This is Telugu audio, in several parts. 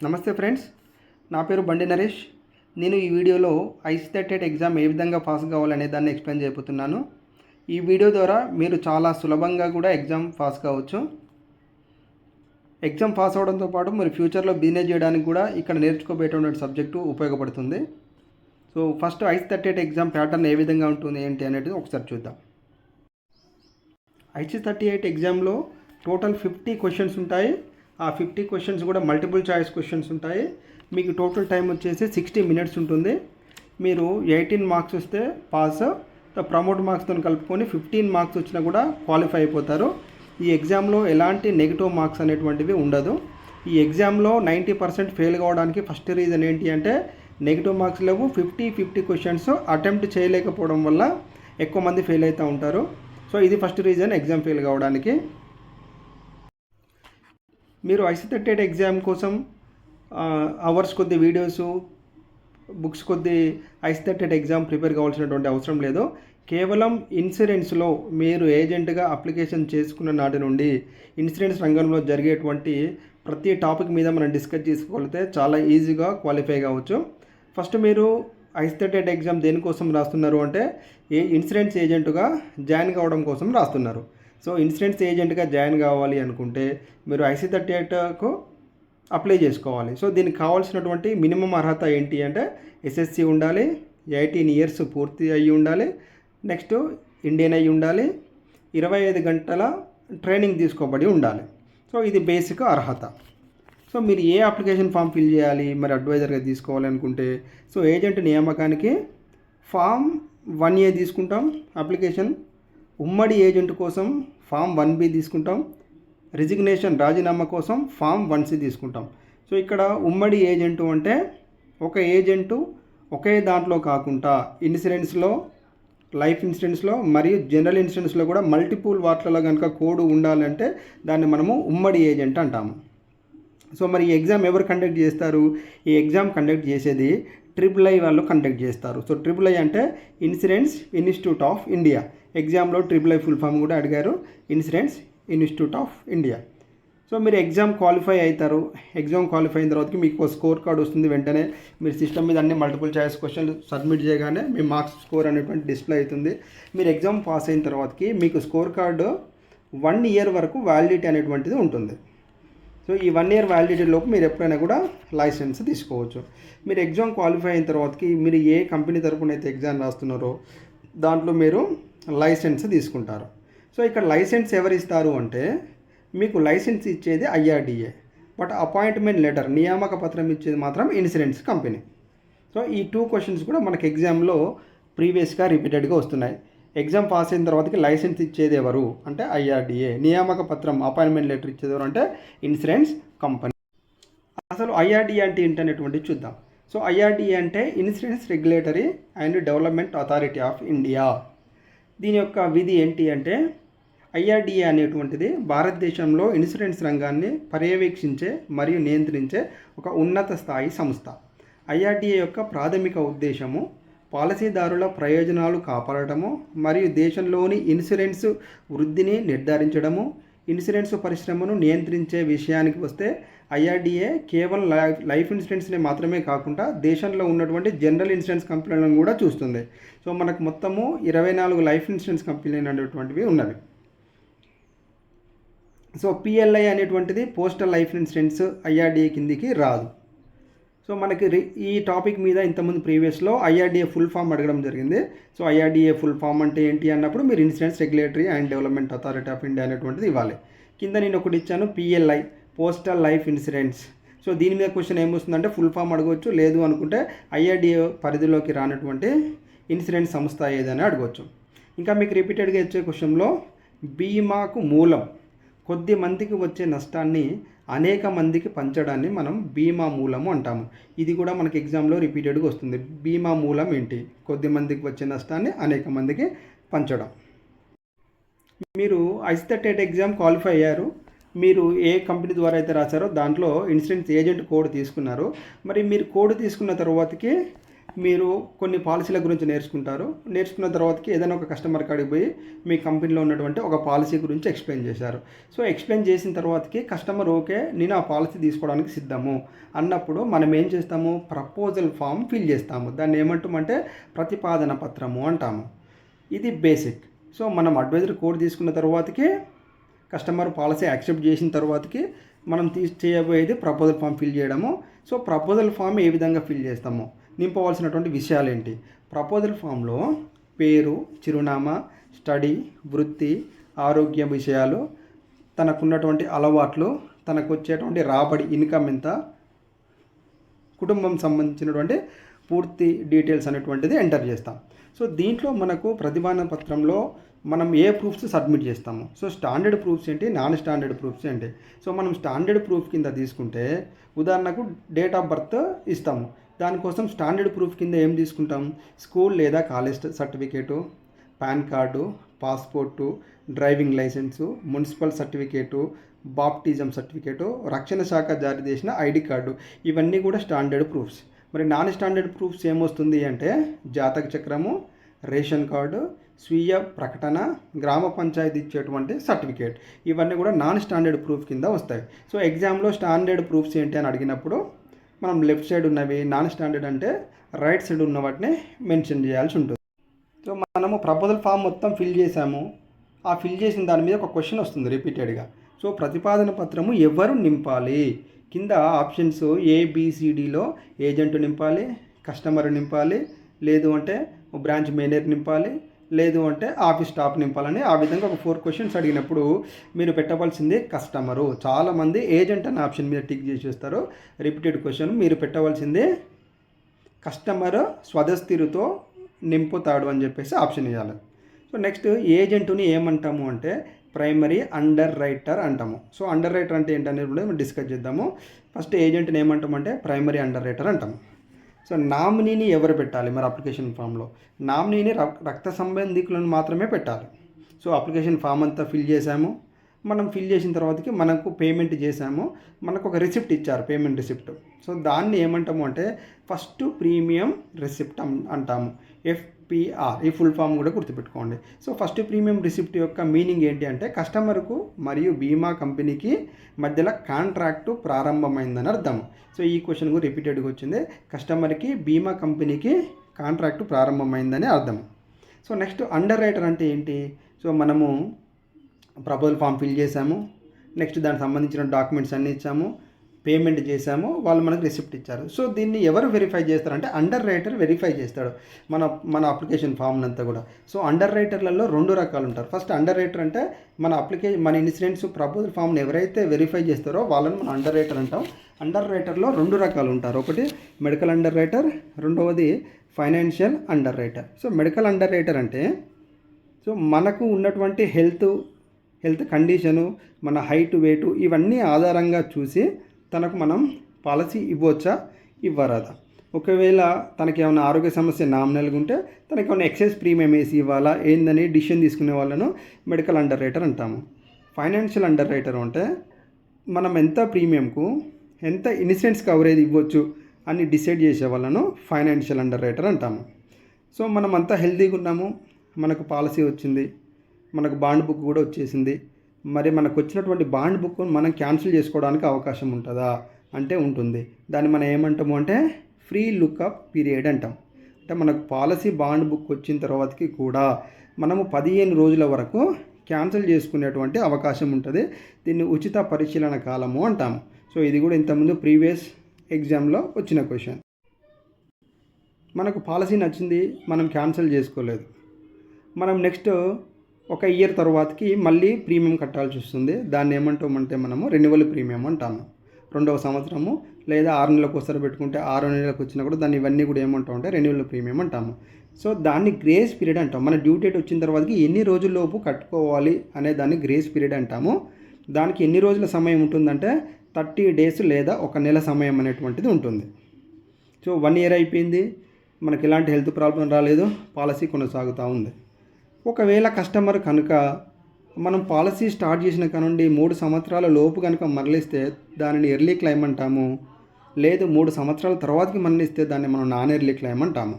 నమస్తే ఫ్రెండ్స్, నా పేరు బండి నరేష్. నేను ఈ వీడియోలో ఐసీటెట్ ఎగ్జామ్ ఏ విధంగా పాస్ కావాలనే దాన్ని ఎక్స్ప్లెయిన్ చేయబోతున్నాను. ఈ వీడియో ద్వారా మీరు చాలా సులభంగా కూడా ఎగ్జామ్ పాస్ కావచ్చు. ఎగ్జామ్ పాస్ అవడంతో పాటు మీరు ఫ్యూచర్లో బిజినెస్ చేయడానికి కూడా ఇక్కడ నేర్చుకోబోయేటువంటి సబ్జెక్టు ఉపయోగపడుతుంది. సో ఫస్ట్ ఐసీటెట్ ఎగ్జామ్ ప్యాటర్న్ ఏ విధంగా ఉంటుంది ఏంటి అనేది ఒకసారి చూద్దాం. ఐసీ38 ఎగ్జామ్లో టోటల్ 50 క్వశ్చన్స్ ఉంటాయి. ఆ 50 క్వశ్చన్స్ కూడా మల్టిపుల్ చాయిస్ క్వశ్చన్స్ ఉంటాయి. మీకు టోటల్ టైం వచ్చేసి 60 మినిట్స్ ఉంటుంది. మీరు 18 మార్క్స్ వస్తే పాస్, ప్రమోట్ మార్క్స్తో కలుపుకొని 15 మార్క్స్ వచ్చినా కూడా క్వాలిఫై అయిపోతారు. ఈ ఎగ్జామ్లో ఎలాంటి నెగిటివ్ మార్క్స్ అనేటువంటివి ఉండదు. ఈ ఎగ్జామ్లో 90% ఫెయిల్ కావడానికి ఫస్ట్ రీజన్ ఏంటి అంటే నెగిటివ్ మార్క్స్ లేవు. 50 క్వశ్చన్స్ అటెంప్ట్ చేయలేకపోవడం వల్ల ఎక్కువ మంది ఫెయిల్ అవుతూ ఉంటారు. సో ఇది ఫస్ట్ రీజన్ ఎగ్జామ్ ఫెయిల్ కావడానికి. మీరు ఐసీటెట్ ఎగ్జామ్ కోసం అవర్స్ కొద్ది వీడియోస్, బుక్స్ కొద్ది ఐసీటెట్ ఎగ్జామ్ ప్రిపేర్ కావాల్సినటువంటి అవసరం లేదు. కేవలం ఇన్సూరెన్స్లో మీరు ఏజెంట్గా అప్లికేషన్ చేసుకున్న నాటి నుండి ఇన్సూరెన్స్ రంగంలో జరిగేటువంటి ప్రతి టాపిక్ మీద మనం డిస్కస్ చేసుకోగలిగితే చాలా ఈజీగా క్వాలిఫై కావచ్చు. ఫస్ట్ మీరు ఐసీటెట్ ఎగ్జామ్ దేనికోసం రాస్తున్నారు అంటే ఇన్సూరెన్స్ ఏజెంట్గా జాయిన్ కావడం కోసం రాస్తున్నారు. సో ఇన్సూరెన్స్ ఏజెంట్గా జాయిన్ కావాలి అనుకుంటే మీరు ఐసీ38కు అప్లై చేసుకోవాలి. సో దీనికి కావాల్సినటువంటి మినిమం అర్హత ఏంటి అంటే ఎస్ఎస్సి ఉండాలి, 18 ఇయర్స్ పూర్తి అయ్యి ఉండాలి, నెక్స్ట్ ఇండియన్ అయ్యి ఉండాలి, 25 గంటల ట్రైనింగ్ తీసుకోబడి ఉండాలి. సో ఇది బేసిక్ అర్హత. సో మీరు ఏ అప్లికేషన్ ఫామ్ ఫిల్ చేయాలి మరి అడ్వైజర్గా తీసుకోవాలి అనుకుంటే సో ఏజెంట్ నియామకానికి ఫామ్ 1A తీసుకుంటాం అప్లికేషన్. ఉమ్మడి ఏజెంట్ కోసం ఫామ్ 1B తీసుకుంటాం. రిజిగ్నేషన్ రాజీనామా కోసం ఫామ్ 1C తీసుకుంటాం. సో ఇక్కడ ఉమ్మడి ఏజెంటు అంటే ఒక ఏజెంటు ఒకే దాంట్లో కాకుండా ఇన్సూరెన్స్లో, లైఫ్ ఇన్సూరెన్స్లో మరియు జనరల్ ఇన్సూరెన్స్లో కూడా మల్టిపుల్ వాట్లలో కనుక కోడ్ ఉండాలంటే దాన్ని మనము ఉమ్మడి ఏజెంట్ అంటాము. సో మరి ఈ ఎగ్జామ్ ఎవరు కండక్ట్ చేస్తారు? ఈ ఎగ్జామ్ కండక్ట్ చేసేది III వాళ్ళు కండక్ట్ చేస్తారు. సో III అంటే ఇన్సూరెన్స్ ఇన్స్టిట్యూట్ ఆఫ్ ఇండియా. ఎగ్జామ్లో III ఫుల్ ఫామ్ కూడా అడిగారు, insurance institute of India. So మీరు ఎగ్జామ్ క్వాలిఫై అవుతారు. ఎగ్జామ్ క్వాలిఫై అయిన తర్వాతకి మీకు స్కోర్ కార్డ్ వస్తుంది. వెంటనే మీరు సిస్టమ్ మీద అన్ని మల్టిపుల్ చాయిస్ క్వశ్చన్లు సబ్మిట్ చేయగానే మీ మార్క్స్ స్కోర్ అనేటువంటి డిస్ప్లే అవుతుంది. మీరు ఎగ్జామ్ పాస్ అయిన తర్వాతకి మీకు స్కోర్ కార్డు 1 ఇయర్ వరకు వ్యాలిడిటీ అనేటువంటిది ఉంటుంది. సో ఈ 1 ఇయర్ వ్యాలిడిటీలోపు మీరు ఎప్పుడైనా కూడా లైసెన్స్ తీసుకోవచ్చు. మీరు ఎగ్జామ్ క్వాలిఫై అయిన తర్వాతకి మీరు ఏ కంపెనీ తరపున అయితే ఎగ్జామ్ రాస్తున్నారో దాంట్లో మీరు లైసెన్స్ తీసుకుంటారు. సో ఇక్కడ లైసెన్స్ ఎవరు ఇస్తారు అంటే మీకు లైసెన్స్ ఇచ్చేది IRDA, బట్ అపాయింట్మెంట్ లెటర్ నియామక పత్రం ఇచ్చేది మాత్రం ఇన్సూరెన్స్ కంపెనీ. సో ఈ 2 క్వశ్చన్స్ కూడా మనకి ఎగ్జామ్లో ప్రీవియస్గా రిపీటెడ్గా వస్తున్నాయి. ఎగ్జామ్ పాస్ అయిన తర్వాతకి లైసెన్స్ ఇచ్చేది ఎవరు అంటే IRDA, నియామక పత్రం అపాయింట్మెంట్ లెటర్ ఇచ్చేది ఎవరు అంటే ఇన్సూరెన్స్ కంపెనీ. అసలు IRDA అంటే ఏంటనేటువంటిది చూద్దాం. సో IRDA అంటే insurance regulatory and development authority of India. దీని యొక్క విధి ఏంటి అంటే IRDA అనేటువంటిది భారతదేశంలో ఇన్సూరెన్స్ రంగాన్ని పర్యవేక్షించే మరియు నియంత్రించే ఒక ఉన్నత స్థాయి సంస్థ. IRDA యొక్క ప్రాథమిక ఉద్దేశము పాలసీదారుల ప్రయోజనాలు కాపాడటము మరియు దేశంలోని ఇన్సూరెన్స్ వృద్ధిని నిర్ధారించడము. ఇన్సూరెన్స్ పరిశ్రమను నియంత్రించే విషయానికి వస్తే IRDA కేవలం లైఫ్ ఇన్సూరెన్స్ని మాత్రమే కాకుండా దేశంలో ఉన్నటువంటి జనరల్ ఇన్సూరెన్స్ కంపెనీలను కూడా చూస్తుంది. సో మనకు మొత్తము 24 లైఫ్ ఇన్సూరెన్స్ కంపెనీలు అనేటువంటివి ఉన్నవి. సో PLI అనేటువంటిది పోస్టల్ లైఫ్ ఇన్సూరెన్స్ IRDA కిందికి రాదు. సో మనకి ఈ టాపిక్ మీద ఇంతకుముందు ప్రీవియస్లో IRDA ఫుల్ ఫామ్ అడగడం జరిగింది. సో IRDA ఫుల్ ఫామ్ అంటే ఏంటి అన్నప్పుడు మీరు insurance regulatory and development authority of India అనేటువంటిది ఇవ్వాలి. కింద నేను ఒకటి ఇచ్చాను PLI, postal life insurance. So దీని మీద క్వశ్చన్ ఏమొస్తుందంటే ఫుల్ ఫామ్ అడగవచ్చు, లేదు అనుకుంటే IRDA పరిధిలోకి రానటువంటి ఇన్సూరెన్స్ సంస్థ ఏదైనా అడగవచ్చు. ఇంకా మీకు రిపీటెడ్గా ఇచ్చే క్వశ్చన్లో బీమాకు మూలం కొద్ది మందికి వచ్చే నష్టాన్ని అనేక మందికి పంచడాన్ని మనం బీమా మూలము అంటాము. ఇది కూడా మనకి ఎగ్జామ్లో రిపీటెడ్గా వస్తుంది. బీమా మూలం ఏంటి? కొద్ది మందికి వచ్చే నష్టాన్ని అనేక మందికి పంచడం. మీరు ఐసీటెట్ ఎగ్జామ్ క్వాలిఫై అయ్యారు. మీరు ఏ కంపెనీ ద్వారా అయితే రాశారో దాంట్లో ఇన్సూరెన్స్ ఏజెంట్ కోడ్ తీసుకున్నారు. మరి మీరు కోడ్ తీసుకున్న తర్వాతకి మీరు కొన్ని పాలసీల గురించి నేర్చుకుంటారు. నేర్చుకున్న తర్వాతకి ఏదైనా ఒక కస్టమర్ కాడికి పోయి మీ కంపెనీలో ఉన్నటువంటి ఒక పాలసీ గురించి ఎక్స్ప్లెయిన్ చేశారు. సో ఎక్స్ప్లెయిన్ చేసిన తర్వాతకి కస్టమర్ ఓకే, నేను ఆ పాలసీ తీసుకోవడానికి సిద్ధము అన్నప్పుడు మనం ఏం చేస్తాము, ప్రపోజల్ ఫామ్ ఫిల్ చేస్తాము. దాన్ని ఏమంటామంటే ప్రతిపాదన పత్రము అంటాము. ఇది బేసిక్. సో మనం అడ్వైజర్ కోడ్ తీసుకున్న తర్వాతకి కస్టమర్ పాలసీ యాక్సెప్ట్ చేసిన తర్వాతకి మనం చేయబోయేది ప్రపోజల్ ఫామ్ ఫిల్ చేయడము. సో ప్రపోజల్ ఫామ్ ఏ విధంగా ఫిల్ చేస్తాము, నింపవలసినటువంటి విషయాలు ఏంటి. ప్రపోజల్ ఫామ్లో పేరు, చిరునామా, స్టడీ, వృత్తి, ఆరోగ్య విషయాలు, తనకున్నటువంటి అలవాట్లు, తనకు వచ్చేటువంటి రాబడి, ఇన్కమ్ ఎంత, కుటుంబం సంబంధించినటువంటి పూర్తి డీటెయిల్స్ అనేటువంటిది ఎంటర్ చేస్తాం. సో దీంట్లో మనకు ప్రతిపాదన పత్రంలో మనం ఏ ప్రూఫ్స్ సబ్మిట్ చేస్తాము. సో స్టాండర్డ్ ప్రూఫ్స్ ఏంటి, నాన్ స్టాండర్డ్ ప్రూఫ్స్ ఏంటి. సో మనం స్టాండర్డ్ ప్రూఫ్ కింద తీసుకుంటే ఉదాహరణకు డేట్ ఆఫ్ బర్త్ ఇస్తాము. దానికోసం స్టాండర్డ్ ప్రూఫ్ కింద ఏం తీసుకుంటాం, స్కూల్ లేదా college certificate, pan card, passport, driving licence, municipal certificate, baptism certificate, రక్షణ శాఖ జారీ చేసిన ఐడి కార్డు, ఇవన్నీ కూడా స్టాండర్డ్ ప్రూఫ్స్. మరి నాన్ స్టాండర్డ్ ప్రూఫ్స్ ఏమొస్తుంది అంటే జాతక చక్రము, రేషన్ కార్డు, స్వీయ ప్రకటన, గ్రామ పంచాయతీ ఇచ్చేటువంటి సర్టిఫికేట్, ఇవన్నీ కూడా నాన్ స్టాండర్డ్ ప్రూఫ్ కింద వస్తాయి. సో ఎగ్జామ్లో స్టాండర్డ్ ప్రూఫ్స్ ఏంటి అని అడిగినప్పుడు మనం లెఫ్ట్ సైడ్ ఉన్నవి, నాన్ స్టాండర్డ్ అంటే రైట్ సైడ్ ఉన్న వాటిని మెన్షన్ చేయాల్సి ఉంటుంది. సో మనము ప్రపోజల్ ఫామ్ మొత్తం ఫిల్ చేసాము. ఆ ఫిల్ చేసిన దాని మీద ఒక క్వశ్చన్ వస్తుంది రిపీటెడ్గా. సో ప్రతిపాదన పత్రము ఎవరు నింపాలి, కింద ఆప్షన్స్ ఏబిసిడిలో ఏజెంట్ నింపాలి, కస్టమర్ నింపాలి, లేదు అంటే బ్రాంచ్ మేనేజర్ నింపాలి, లేదు అంటే ఆఫీస్ స్టాఫ్ నింపాలని ఆ విధంగా ఒక 4 క్వశ్చన్స్ అడిగినప్పుడు మీరు పెట్టవలసింది కస్టమరు. చాలామంది ఏజెంట్ అనే ఆప్షన్ మీద టిక్ చేసేస్తారు. రిపీటెడ్ క్వశ్చన్, మీరు పెట్టవలసింది కస్టమర్ స్వదస్థిరుతో నింపుతాడు అని చెప్పేసి ఆప్షన్ ఇవ్వాలి. సో నెక్స్ట్ ఏజెంటుని ఏమంటాము అంటే ప్రైమరీ అండర్ రైటర్ అంటాము. సో అండర్ రైటర్ అంటే ఏంటనేది కూడా మనం డిస్కస్ చేద్దాము. ఫస్ట్ ఏజెంట్ని ఏమంటామంటే ప్రైమరీ అండర్ రైటర్ అంటాము. సో నామినీని ఎవరు పెట్టాలి, మరి అప్లికేషన్ ఫామ్లో నామినీని రక్త సంబంధికులను మాత్రమే పెట్టాలి. సో అప్లికేషన్ ఫామ్ అంతా ఫిల్ చేసాము. మనం ఫిల్ చేసిన తర్వాతకి మనకు పేమెంట్ చేసాము, మనకు ఒక రిసిప్ట్ ఇచ్చారు, పేమెంట్ రిసిప్ట్. సో దాన్ని ఏమంటాము అంటే ఫస్ట్ ప్రీమియం రిసిప్ట్ అంటాము, FPR. ఈ ఫుల్ ఫామ్ కూడా గుర్తుపెట్టుకోండి. సో ఫస్ట్ ప్రీమియం రిసిప్ట్ యొక్క మీనింగ్ ఏంటి అంటే కస్టమర్కు మరియు బీమా కంపెనీకి మధ్యలో కాంట్రాక్టు ప్రారంభమైందని అర్థం. సో ఈ క్వశ్చన్ కూడా రిపీటెడ్గా వచ్చింది, కస్టమర్కి బీమా కంపెనీకి కాంట్రాక్టు ప్రారంభమైందని అర్థం. సో నెక్స్ట్ అండర్ రైటర్ అంటే ఏంటి, సో మనము ప్రపోజల్ ఫామ్ ఫిల్ చేసాము, నెక్స్ట్ దానికి సంబంధించిన డాక్యుమెంట్స్ అన్నీ ఇచ్చాము, పేమెంట్ చేసాము, వాళ్ళు మనకు రిసిప్ట్ ఇచ్చారు. సో దీన్ని ఎవరు వెరిఫై చేస్తారంటే అండర్ రైటర్ వెరిఫై చేస్తాడు మన అప్లికేషన్ ఫామ్ అంతా కూడా. సో అండర్ రైటర్లలో 2 రకాలు ఉంటారు. ఫస్ట్ అండర్ రైటర్ అంటే మన ఇన్సూరెన్స్ ప్రపోజల్ ఫామ్ని ఎవరైతే వెరిఫై చేస్తారో వాళ్ళని మనం అండర్ రైటర్ అంటాం. అండర్ రైటర్లో 2 రకాలు ఉంటారు. ఒకటి మెడికల్ అండర్ రైటర్, రెండవది financial under writer. So medical under writer అంటే సో మనకు ఉన్నటువంటి హెల్త్ కండిషను, మన హైట్, వెయిట్, ఇవన్నీ ఆధారంగా చూసి తనకు మనం పాలసీ ఇవ్వచ్చా ఇవ్వరాదా. ఒకవేళ తనకి ఏమైనా ఆరోగ్య సమస్య నామినల్గా ఉంటే తనకి ఏమైనా ఎక్సెస్ ప్రీమియం వేసి ఇవ్వాలా ఏందని డిసిషన్ తీసుకునే వాళ్ళను మెడికల్ అండర్ రైటర్ అంటాము. ఫైనాన్షియల్ అండర్ రైటర్ అంటే మనం ఎంత ప్రీమియంకు ఎంత ఇన్సూరెన్స్ కవరేజ్ ఇవ్వచ్చు అని డిసైడ్ చేసే వాళ్ళను ఫైనాన్షియల్ అండర్ రైటర్ అంటాము. సో మనం అంతా హెల్తీగా ఉన్నాము, మనకు పాలసీ వచ్చింది, మనకు బాండ్ బుక్ కూడా వచ్చేసింది, మరి మనకు వచ్చినటువంటి బాండ్ బుక్ మనం క్యాన్సిల్ చేసుకోవడానికి అవకాశం ఉంటుందా అంటే ఉంటుంది. దాన్ని మనం ఏమంటాము అంటే ఫ్రీ లుక్అప్ పీరియడ్ అంటాం. అంటే మనకు పాలసీ బాండ్ బుక్ వచ్చిన తర్వాతకి కూడా మనము 15 రోజుల వరకు క్యాన్సిల్ చేసుకునేటువంటి అవకాశం ఉంటుంది. దీన్ని ఉచిత పరిశీలన కాలము అంటాము. సో ఇది కూడా ఇంతకుముందు ప్రీవియస్ ఎగ్జామ్లో వచ్చిన క్వశ్చన్. మనకు పాలసీ నచ్చింది, మనం క్యాన్సిల్ చేసుకోలేదు, మనం నెక్స్ట్ 1 ఇయర్ తర్వాతకి మళ్ళీ ప్రీమియం కట్టాల్సి వస్తుంది. దాన్ని ఏమంటామంటే మనము రెన్యువల్ ప్రీమియం అంటాము. 2వ సంవత్సరము లేదా 6 నెలలకు ఒకసారి పెట్టుకుంటే 6 నెలలకు వచ్చినా కూడా దాన్ని ఇవన్నీ కూడా ఏమంటామంటే రెన్యువల్ ప్రీమియం అంటాము. సో దాన్ని గ్రేస్ పీరియడ్ అంటాం. మన డ్యూ డేట్ వచ్చిన తర్వాతకి ఎన్ని రోజుల్లోపు కట్టుకోవాలి అనే దాన్ని గ్రేస్ పీరియడ్ అంటాము. దానికి ఎన్ని రోజుల సమయం ఉంటుందంటే 30 డేస్ లేదా 1 నెల సమయం అనేటువంటిది ఉంటుంది. సో 1 ఇయర్ అయిపోయింది, మనకి ఎలాంటి హెల్త్ ప్రాబ్లం రాలేదు, పాలసీ కొనసాగుతూ ఉంది. ఒకవేళ కస్టమర్ కనుక మనం పాలసీ స్టార్ట్ చేసిన కానుండి 3 సంవత్సరాల లోపు కనుక మరలిస్తే దానిని ఎర్లీ క్లైమ్ అంటాము. లేదు 3 సంవత్సరాల తర్వాతకి మరణిస్తే దాన్ని మనం నాన్ ఎర్లీ క్లెయిమ్ అంటాము.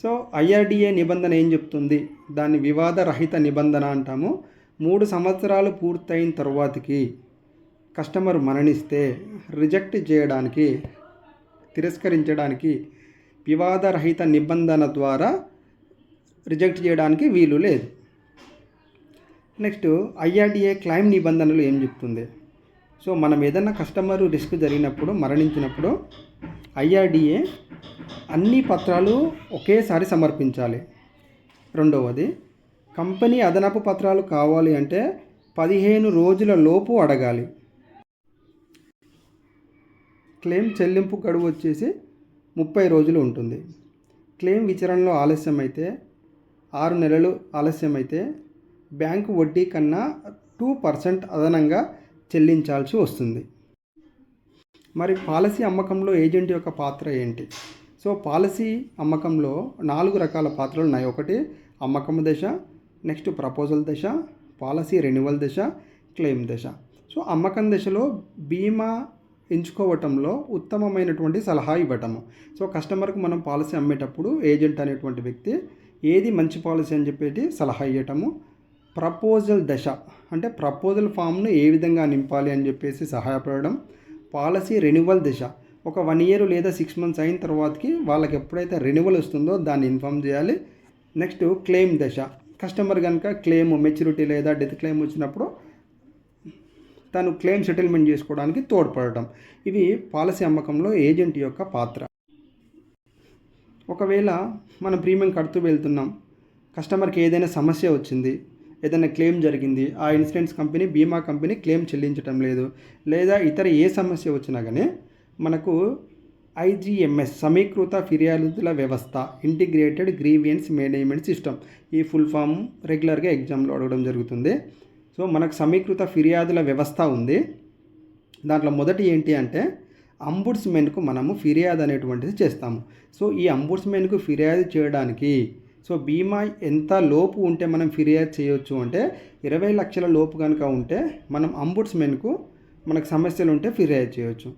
సో ఐఆర్డిఏ నిబంధన ఏం చెప్తుంది? దాన్ని వివాద రహిత నిబంధన అంటాము. 3 సంవత్సరాలు పూర్తయిన తర్వాతకి కస్టమర్ మరణిస్తే రిజెక్ట్ చేయడానికి, తిరస్కరించడానికి వివాదరహిత నిబంధన ద్వారా రిజెక్ట్ చేయడానికి వీలు లేదు. నెక్స్ట్ ఐఆర్డిఏ క్లెయిమ్ నిబంధనలు ఏం చెప్తుంది? సో మనం ఏదైనా కస్టమర్ రిస్క్ జరిగినప్పుడు, మరణించినప్పుడు ఐఆర్డిఏ అన్ని పత్రాలు ఒకేసారి సమర్పించాలి. రెండవది, కంపెనీ అదనపు పత్రాలు కావాలి అంటే 15 రోజుల లోపు అడగాలి. క్లెయిమ్ చెల్లింపు గడువు వచ్చేసి 30 రోజులు ఉంటుంది. క్లెయిమ్ విచారణలో ఆలస్యమైతే 6 నెలలు ఆలస్యమైతే బ్యాంకు వడ్డీ కన్నా 2% అదనంగా చెల్లించాల్సి వస్తుంది. మరి పాలసీ అమ్మకంలో ఏజెంట్ యొక్క పాత్ర ఏంటి? సో పాలసీ అమ్మకంలో 4 రకాల పాత్రలు ఉన్నాయి. ఒకటి అమ్మకం దశ, నెక్స్ట్ ప్రపోజల్ దశ, పాలసీ రెన్యువల్ దశ, క్లెయిమ్ దశ. సో అమ్మకం దశలో బీమా ఎంచుకోవటంలో ఉత్తమమైనటువంటి సలహా ఇవ్వటము. సో కస్టమర్కి మనం పాలసీ అమ్మేటప్పుడు ఏజెంట్ అనేటువంటి వ్యక్తి ఏది మంచి పాలసీ అని చెప్పేసి సలహా ఇవ్వటము. ప్రపోజల్ దశ అంటే ప్రపోజల్ ఫామ్ను ఏ విధంగా నింపాలి అని చెప్పేసి సహాయపడడం. పాలసీ రెన్యువల్ దశ ఒక 1 year లేదా 6 months అయిన తర్వాతకి వాళ్ళకి ఎప్పుడైతే రెన్యువల్ వస్తుందో దాన్ని ఇన్ఫామ్ చేయాలి. నెక్స్ట్ క్లెయిమ్ దశ, కస్టమర్ కనుక క్లెయిమ్ మెచ్యూరిటీ లేదా డెత్ క్లెయిమ్ వచ్చినప్పుడు తను క్లెయిమ్ సెటిల్మెంట్ చేసుకోవడానికి తోడ్పడటం. ఇవి పాలసీ అమ్మకంలో ఏజెంట్ యొక్క పాత్ర. ఒకవేళ మనం ప్రీమియం కడుతూ వెళ్తున్నాం, కస్టమర్కి ఏదైనా సమస్య వచ్చింది, ఏదైనా క్లెయిమ్ జరిగింది, ఆ ఇన్సూరెన్స్ కంపెనీ బీమా కంపెనీ క్లెయిమ్ చెల్లించడం లేదు, లేదా ఇతర ఏ సమస్య వచ్చినా కానీ మనకు ఐజీఎంఎస్ సమీకృత ఫిర్యాదుల వ్యవస్థ, ఇంటిగ్రేటెడ్ గ్రీవియన్స్ మేనేజ్మెంట్ సిస్టమ్, ఈ ఫుల్ ఫామ్ రెగ్యులర్గా ఎగ్జామ్లో అడగడం జరుగుతుంది. సో మనకు సమీకృత ఫిర్యాదుల వ్యవస్థ ఉంది. దాంట్లో మొదటి ఏంటి అంటే అంబుడ్స్మెన్కు మనము ఫిర్యాదు అనేటువంటిది చేస్తాము. సో ఈ అంబుడ్స్మెన్కు ఫిర్యాదు చేయడానికి సో బీమా ఎంత లోపు ఉంటే మనం ఫిర్యాదు చేయొచ్చు అంటే 20 లక్షల లోపు కనుక ఉంటే మనం అంబుడ్స్మెన్కు మనకు సమస్యలు ఉంటే ఫిర్యాదు చేయొచ్చు.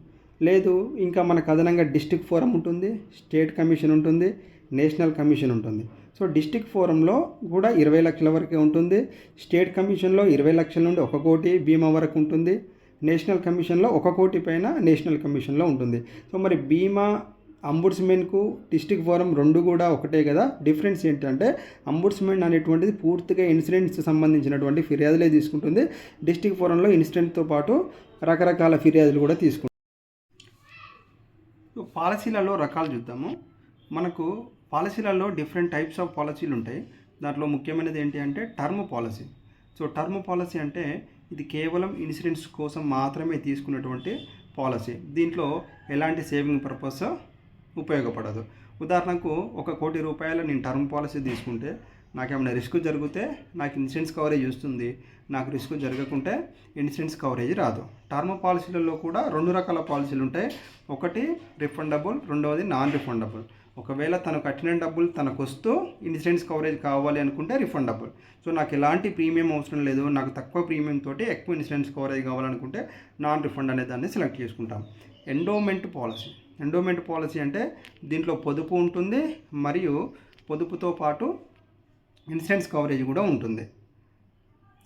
లేదు ఇంకా మనకు అదనంగా డిస్ట్రిక్ట్ ఫోరం ఉంటుంది, స్టేట్ కమిషన్ ఉంటుంది, నేషనల్ కమిషన్ ఉంటుంది. సో డిస్ట్రిక్ట్ ఫోరంలో కూడా 20 లక్షల వరకే ఉంటుంది. స్టేట్ కమిషన్లో 20 లక్షల నుండి 1 కోటి బీమా వరకు ఉంటుంది. నేషనల్ కమిషన్లో 1 కోటి పైన నేషనల్ కమిషన్లో ఉంటుంది. సో మరి బీమా అంబుడ్స్మెన్కు డిస్ట్రిక్ట్ ఫోరం రెండు కూడా ఒకటే కదా. డిఫరెన్స్ ఏంటంటే అంబుడ్స్మెన్ అనేటువంటిది పూర్తిగా ఇన్సూరెన్స్ సంబంధించినటువంటి ఫిర్యాదులే తీసుకుంటుంది. డిస్ట్రిక్ట్ ఫోరంలో ఇన్సూరెన్స్తో పాటు రకరకాల ఫిర్యాదులు కూడా తీసుకుంటుంది. పాలసీలలో రకాలు చూద్దాము. మనకు పాలసీలలో డిఫరెంట్ టైప్స్ ఆఫ్ పాలసీలు ఉంటాయి. దాంట్లో ముఖ్యమైనది ఏంటి అంటే term policy. So term policy అంటే ఇది కేవలం ఇన్సూరెన్స్ కోసం మాత్రమే తీసుకున్నటువంటి పాలసీ. దీంట్లో ఎలాంటి సేవింగ్ పర్పస్ ఉపయోగపడదు. ఉదాహరణకు 1 కోటి రూపాయలు నేను టర్మ్ పాలసీ తీసుకుంటే నాకేమైనా రిస్క్ జరిగితే నాకు ఇన్సూరెన్స్ కవరేజ్ వస్తుంది, నాకు రిస్క్ జరగకుంటే ఇన్సూరెన్స్ కవరేజ్ రాదు. టర్మ్ పాలసీలలో కూడా 2 రకాల పాలసీలు ఉంటాయి. ఒకటి రిఫండబుల్, రెండవది నాన్ రిఫండబుల్. ఒకవేళ తను కట్టిన డబ్బులు తనకు వస్తూ ఇన్సూరెన్స్ కవరేజ్ కావాలి అనుకుంటే రిఫండబుల్. సో నాకు ఎలాంటి ప్రీమియం అవసరం లేదు, నాకు తక్కువ ప్రీమియం తోటి ఎక్కువ ఇన్సూరెన్స్ కవరేజ్ కావాలనుకుంటే నాన్ రిఫండ్ అనే దాన్ని సెలెక్ట్ చేసుకుంటాం. Endowment policy. ఎండోమెంట్ పాలసీ అంటే దీంట్లో పొదుపు ఉంటుంది మరియు పొదుపుతో పాటు ఇన్సూరెన్స్ కవరేజ్ కూడా ఉంటుంది.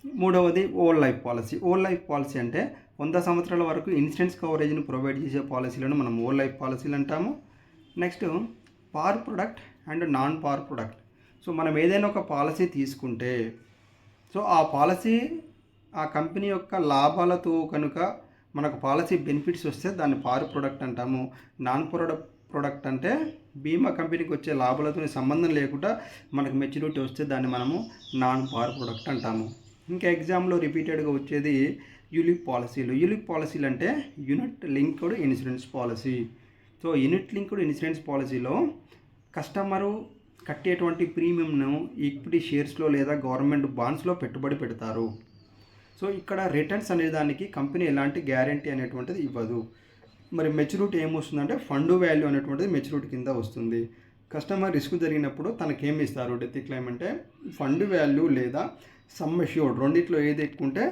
మూడవది whole life policy. Whole life policy అంటే 100 సంవత్సరాల వరకు ఇన్సూరెన్స్ కవరేజ్ను ప్రొవైడ్ చేసే పాలసీలను మనం ఓల్ లైఫ్ పాలసీలు అంటాము. నెక్స్ట్ పార్ ప్రొడక్ట్ అండ్ నాన్ పార్ ప్రొడక్ట్. సో మనం ఏదైనా ఒక పాలసీ తీసుకుంటే సో ఆ పాలసీ ఆ కంపెనీ యొక్క లాభాలతో కనుక మనకు పాలసీ బెనిఫిట్స్ వస్తే దాన్ని పార్ ప్రొడక్ట్ అంటాము. నాన్ ప్రొడక్ట్ అంటే బీమా కంపెనీకి వచ్చే లాభాలతో సంబంధం లేకుండా మనకు మెచ్యూరిటీ వస్తే దాన్ని మనము నాన్ పార్ ప్రొడక్ట్ అంటాము. ఇంకా ఎగ్జామ్లో రిపీటెడ్గా వచ్చేది యూలిప్ పాలసీలు. యూలిప్ పాలసీలు అంటే unit linked insurance policy. So unit linked insurance పాలసీలో కస్టమరు కట్టేటువంటి ప్రీమియంను ఈక్విటీ షేర్స్లో లేదా గవర్నమెంట్ బాండ్స్లో పెట్టుబడి పెడతారు. సో ఇక్కడ రిటర్న్స్ అనేదానికి కంపెనీ ఎలాంటి గ్యారంటీ అనేటువంటిది ఇవ్వదు. మరి మెచ్యూరిటీ ఏమొస్తుందంటే ఫండ్ వాల్యూ అనేటువంటిది మెచ్యూరిటీ కింద వస్తుంది. కస్టమర్ రిస్క్ జరిగినప్పుడు తనకేమి ఇస్తారు డెత్ క్లెయిమ్ అంటే ఫండ్ వాల్యూ లేదా సమ్ అష్యూర్డ్ రెండిట్లో ఏది ఎక్కువ ఉంటే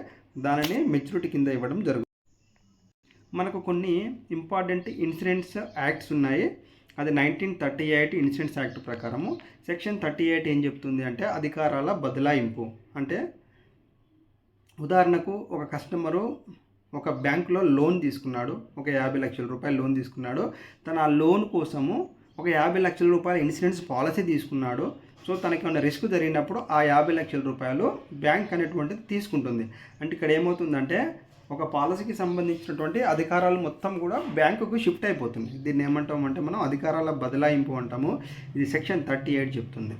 దానిని మెచ్యూరిటీ కింద ఇవ్వడం జరుగుతుంది. మనకు కొన్ని ఇంపార్టెంట్ ఇన్సూరెన్స్ యాక్ట్స్ ఉన్నాయి. అది 1938 ఇన్సూరెన్స్ యాక్ట్ ప్రకారము సెక్షన్ 38 ఏం చెప్తుంది అంటే అధికారాల బదలాయింపు. అంటే ఉదాహరణకు ఒక కస్టమరు ఒక బ్యాంకులో లోన్ తీసుకున్నాడు, ఒక 50 లక్షల రూపాయలు లోన్ తీసుకున్నాడు. తను ఆ లోన్ కోసము ఒక 50 లక్షల రూపాయల ఇన్సూరెన్స్ పాలసీ తీసుకున్నాడు. సో తనకి ఏమైనా రిస్క్ జరిగినప్పుడు ఆ 50 లక్షల రూపాయలు బ్యాంక్ అనేటువంటిది తీసుకుంటుంది. అంటే ఇక్కడ ఏమవుతుందంటే ఒక పాలసీకి సంబంధించినటువంటి అధికారాలు మొత్తం కూడా బ్యాంకుకు షిఫ్ట్ అయిపోతుంది. దీన్ని ఏమంటామంటే మనం అధికారాల బదలాయింపు అంటాము. ఇది సెక్షన్ 38 చెప్తుంది.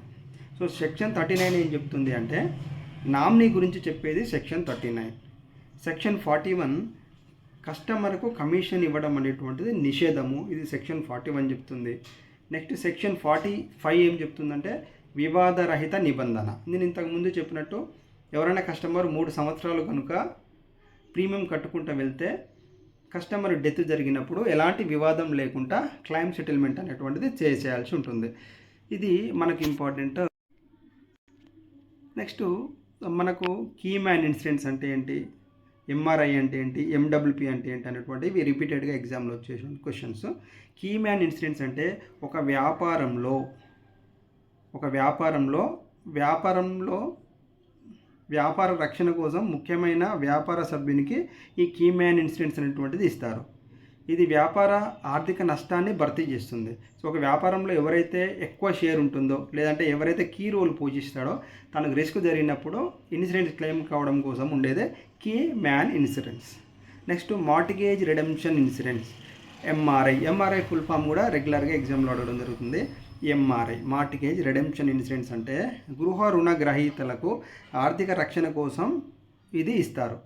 సో సెక్షన్ 39 ఏం చెప్తుంది అంటే నామినీ గురించి చెప్పేది సెక్షన్ 39. సెక్షన్ 41 కస్టమర్కు కమిషన్ ఇవ్వడం అనేటువంటిది నిషేధము. ఇది సెక్షన్ 41 చెప్తుంది. నెక్స్ట్ సెక్షన్ 45 ఏం చెప్తుందంటే వివాదరహిత నిబంధన. నేను ఇంతకుముందు చెప్పినట్టు ఎవరైనా కస్టమర్ 3 సంవత్సరాలు కనుక ప్రీమియం కట్టుకుంటూ వెళ్తే కస్టమర్ డెత్ జరిగినప్పుడు ఎలాంటి వివాదం లేకుండా క్లైమ్ సెటిల్మెంట్ అనేటువంటిది చేయాల్సి ఉంటుంది. ఇది మనకు ఇంపార్టెంట్. నెక్స్ట్ మనకు కీ మ్యాన్ ఇన్సూరెన్స్ అంటే ఏంటి, ఎంఆర్ఐ అంటే ఏంటి, ఎండబ్ల్యూపీ అంటే ఏంటి అనేటువంటివి రిపీటెడ్గా ఎగ్జామ్లో వచ్చేసి క్వశ్చన్స్. కీ మ్యాన్ ఇన్సూరెన్స్ అంటే ఒక వ్యాపారంలో వ్యాపార రక్షణ కోసం ముఖ్యమైన వ్యాపార సభ్యునికి ఈ కీ మ్యాన్ ఇన్సూరెన్స్ అనేటువంటిది ఇస్తారు. ఇది వ్యాపార ఆర్థిక నష్టాన్ని భర్తీ చేస్తుంది. సో ఒక వ్యాపారంలో ఎవరైతే ఎక్కువ షేర్ ఉంటుందో లేదంటే ఎవరైతే కీ రోల్ పోషిస్తాడో తనకు రిస్క్ జరిగినప్పుడు ఇన్సూరెన్స్ క్లెయిమ్ కావడం కోసం ఉండేదే key man insurance. Next mortgage redemption insurance, MRI full form కూడా రెగ్యులర్గా ఎగ్జామ్లో అడగడం జరుగుతుంది. ఎంఆర్ఐ మార్టిగేజ్ రిడెంప్షన్ ఇన్సూరెన్స్ అంటే గృహ రుణ గ్రహీతలకు ఆర్థిక రక్షణ కోసం ఇది ఇస్తారు.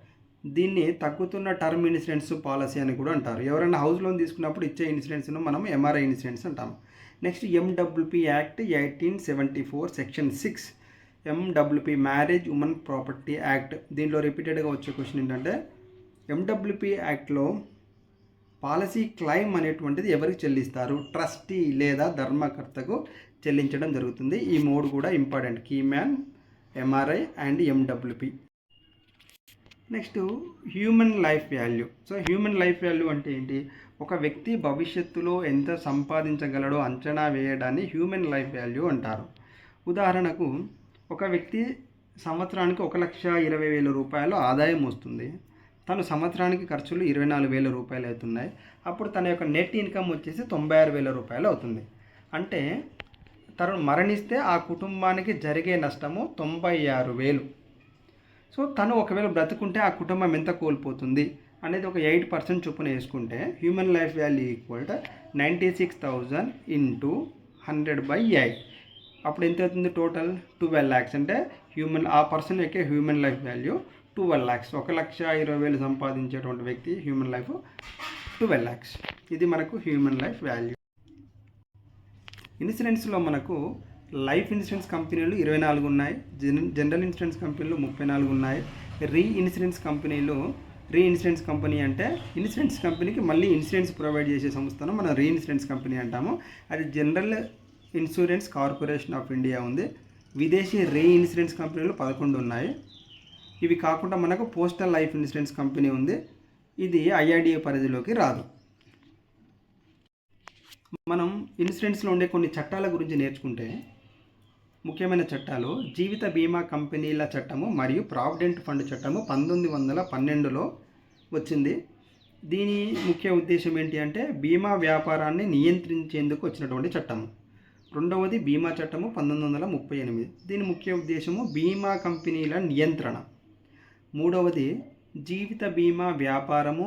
దీన్ని తగ్గుతున్న టర్మ్ ఇన్సూరెన్స్ పాలసీ అని కూడా అంటారు. ఎవరైనా హౌస్ లోన్ తీసుకున్నప్పుడు ఇచ్చే ఇన్సూరెన్స్ను మనం ఎంఆర్ఐ ఇన్సూరెన్స్ అంటాం. Next MWP act 1874 section 6 MWP marriage women property act. దీంట్లో రిపీటెడ్గా వచ్చే క్వశ్చన్ ఏంటంటే ఎండబ్ల్యూపీ యాక్ట్లో పాలసీ క్లైమ్ అనేటువంటిది ఎవరికి చెల్లిస్తారు, ట్రస్టీ లేదా ధర్మకర్తకు చెల్లించడం జరుగుతుంది. ఈ 3 కూడా important, key man, MRI and MWP. Next human life value. So human life value అంటే ఏంటి, ఒక వ్యక్తి భవిష్యత్తులో ఎంత సంపాదించగలడో అంచనా వేయడాన్ని హ్యూమన్ లైఫ్ వాల్యూ అంటారు. ఉదాహరణకు ఒక వ్యక్తి సంవత్సరానికి 1,20,000 రూపాయలు ఆదాయం వస్తుంది. తను సంవత్సరానికి ఖర్చులు 24,000 రూపాయలు అవుతున్నాయి. అప్పుడు తన యొక్క నెట్ ఇన్కమ్ వచ్చేసి 96,000 రూపాయలు అవుతుంది. అంటే తను మరణిస్తే ఆ కుటుంబానికి జరిగే నష్టము 96,000. సో తను ఒకవేళ బ్రతుకుంటే ఆ కుటుంబం ఎంత కోల్పోతుంది అనేది ఒక 8% చొప్పున వేసుకుంటే human life value equal to 96,000 into 100/8. అప్పుడు ఎంత అవుతుంది టోటల్ 12 lakhs. అంటే ఆ పర్సన్ యొక్క హ్యూమన్ లైఫ్ వాల్యూ 12 lakhs. 1,20,000 సంపాదించేటువంటి వ్యక్తి హ్యూమన్ లైఫ్ 12 lakhs. ఇది మనకు హ్యూమన్ లైఫ్ వాల్యూ. ఇన్సూరెన్స్లో మనకు లైఫ్ ఇన్సూరెన్స్ కంపెనీలు 24 ఉన్నాయి, జనరల్ ఇన్సూరెన్స్ కంపెనీలు 34 ఉన్నాయి. రీ ఇన్సూరెన్స్ కంపెనీ అంటే ఇన్సూరెన్స్ కంపెనీకి మళ్ళీ ఇన్సూరెన్స్ ప్రొవైడ్ చేసే సంస్థను మనం రీ ఇన్సూరెన్స్ కంపెనీ అంటాము. అది general insurance corporation of India ఉంది. విదేశీ రీ ఇన్సూరెన్స్ కంపెనీలు 11 ఉన్నాయి. ఇవి కాకుండా మనకు పోస్టల్ లైఫ్ ఇన్సూరెన్స్ కంపెనీ ఉంది. ఇది ఐఆర్డీఏ పరిధిలోకి రాదు. మనం ఇన్సూరెన్స్లో ఉండే కొన్ని చట్టాల గురించి నేర్చుకుంటే ముఖ్యమైన చట్టాలు జీవిత బీమా కంపెనీల చట్టము మరియు ప్రావిడెంట్ ఫండ్ చట్టము 1912లో వచ్చింది. దీని ముఖ్య ఉద్దేశం ఏంటి అంటే బీమా వ్యాపారాన్ని నియంత్రించేందుకు వచ్చినటువంటి చట్టము. రెండవది బీమా చట్టము 1938. దీని ముఖ్య ఉద్దేశము బీమా కంపెనీల నియంత్రణ. మూడవది జీవిత బీమా వ్యాపారము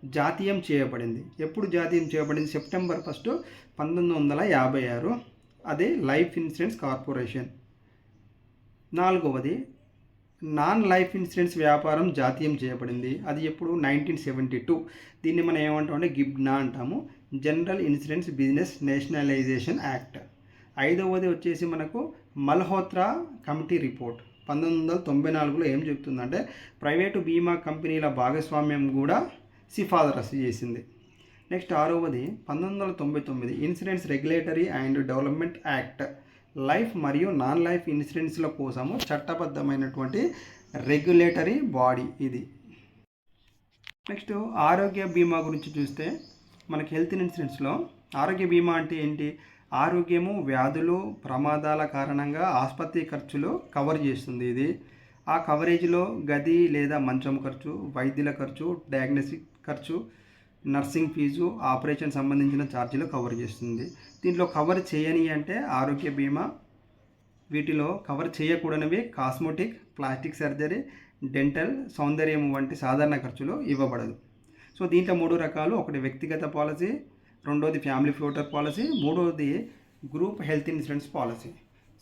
జాతీయం చేయబడింది. ఎప్పుడు జాతీయం చేయబడింది? సెప్టెంబర్ 1, 1956. అదే లైఫ్ ఇన్సూరెన్స్ కార్పొరేషన్. నాలుగవది నాన్ లైఫ్ ఇన్సూరెన్స్ వ్యాపారం జాతీయం చేయబడింది. అది ఎప్పుడు? 1972. దీన్ని మనం ఏమంటామంటే గిబ్నా అంటాము, general insurance business nationalisation act. ఐదవది వచ్చేసి మనకు మల్హోత్రా కమిటీ రిపోర్ట్ 1994లో ఏం చెప్తుందంటే ప్రైవేటు బీమా కంపెనీల భాగస్వామ్యం కూడా సిఫారసు చేసింది. నెక్స్ట్ ఆరవది 1999 insurance regulatory and development act. Life మరియు నాన్ లైఫ్ ఇన్సూరెన్స్ల కోసము చట్టబద్ధమైనటువంటి రెగ్యులేటరీ బాడీ ఇది. నెక్స్ట్ ఆరోగ్య బీమా గురించి చూస్తే మనకి హెల్త్ ఇన్సూరెన్స్లో ఆరోగ్య బీమా అంటే ఏంటి? ఆరోగ్యము, వ్యాధులు, ప్రమాదాల కారణంగా ఆసుపత్రి ఖర్చులు కవర్ చేస్తుంది ఇది. ఆ కవరేజ్లో గది లేదా మంచం ఖర్చు, వైద్యుల ఖర్చు, డయాగ్నోస్టిక్ ఖర్చు, నర్సింగ్ ఫీజు, ఆపరేషన్ సంబంధించిన ఛార్జీలు కవర్ చేస్తుంది. దీంట్లో కవర్ చేయని అంటే ఆరోగ్య బీమా. వీటిలో కవర్ చేయకూడనివి కాస్మెటిక్, ప్లాస్టిక్ సర్జరీ, డెంటల్, సౌందర్యం వంటి సాధారణ ఖర్చులు ఇవ్వబడదు. సో దీంట్లో 3 రకాలు. ఒకటి వ్యక్తిగత పాలసీ, రెండోది ఫ్యామిలీ ఫ్లోటర్ పాలసీ, మూడోది group health insurance policy.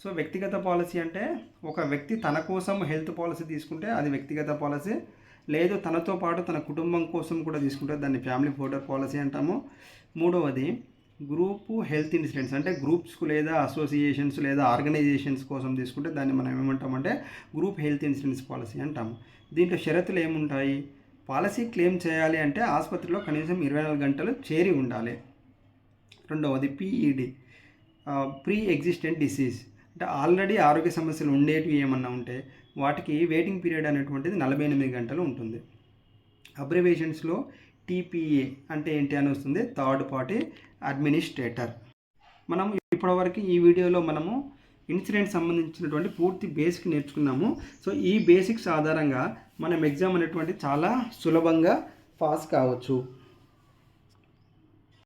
So వ్యక్తిగత పాలసీ అంటే ఒక వ్యక్తి తన కోసం హెల్త్ పాలసీ తీసుకుంటే అది వ్యక్తిగత పాలసీ. లేదు తనతో పాటు తన కుటుంబం కోసం కూడా తీసుకుంటే దాన్ని ఫ్యామిలీ ఫ్లోటర్ పాలసీ అంటాము. మూడవది గ్రూప్ హెల్త్ ఇన్సూరెన్స్ అంటే గ్రూప్స్కు లేదా అసోసియేషన్స్ లేదా ఆర్గనైజేషన్స్ కోసం తీసుకుంటే దాన్ని మనం ఏమంటామంటే గ్రూప్ హెల్త్ ఇన్సూరెన్స్ పాలసీ అంటాము. దీంట్లో షరతులు ఏముంటాయి? పాలసీ క్లెయిమ్ చేయాలి అంటే ఆసుపత్రిలో కనీసం 24 గంటలు చేరి ఉండాలి. రెండవది పీఈడి, ప్రీ ఎగ్జిస్టెంట్ డిసీజ్, అంటే ఆల్రెడీ ఆరోగ్య సమస్యలు ఉండేటివి ఏమన్నా ఉంటే వాటికి వెయిటింగ్ పీరియడ్ అనేటువంటిది 48 గంటలు ఉంటుంది. అబ్రివేషన్స్లో టీపీఏ అంటే ఏంటి అని వస్తుంది, థర్డ్ పార్టీ అడ్మినిస్ట్రేటర్. మనం ఇప్పటివరకు ఈ వీడియోలో మనము ఇన్సూరెన్స్ సంబంధించినటువంటి పూర్తి బేసిక్ నేర్చుకున్నాము. సో ఈ బేసిక్స్ ఆధారంగా మనం ఎగ్జామ్ అనేటువంటి చాలా సులభంగా పాస్ కావచ్చు.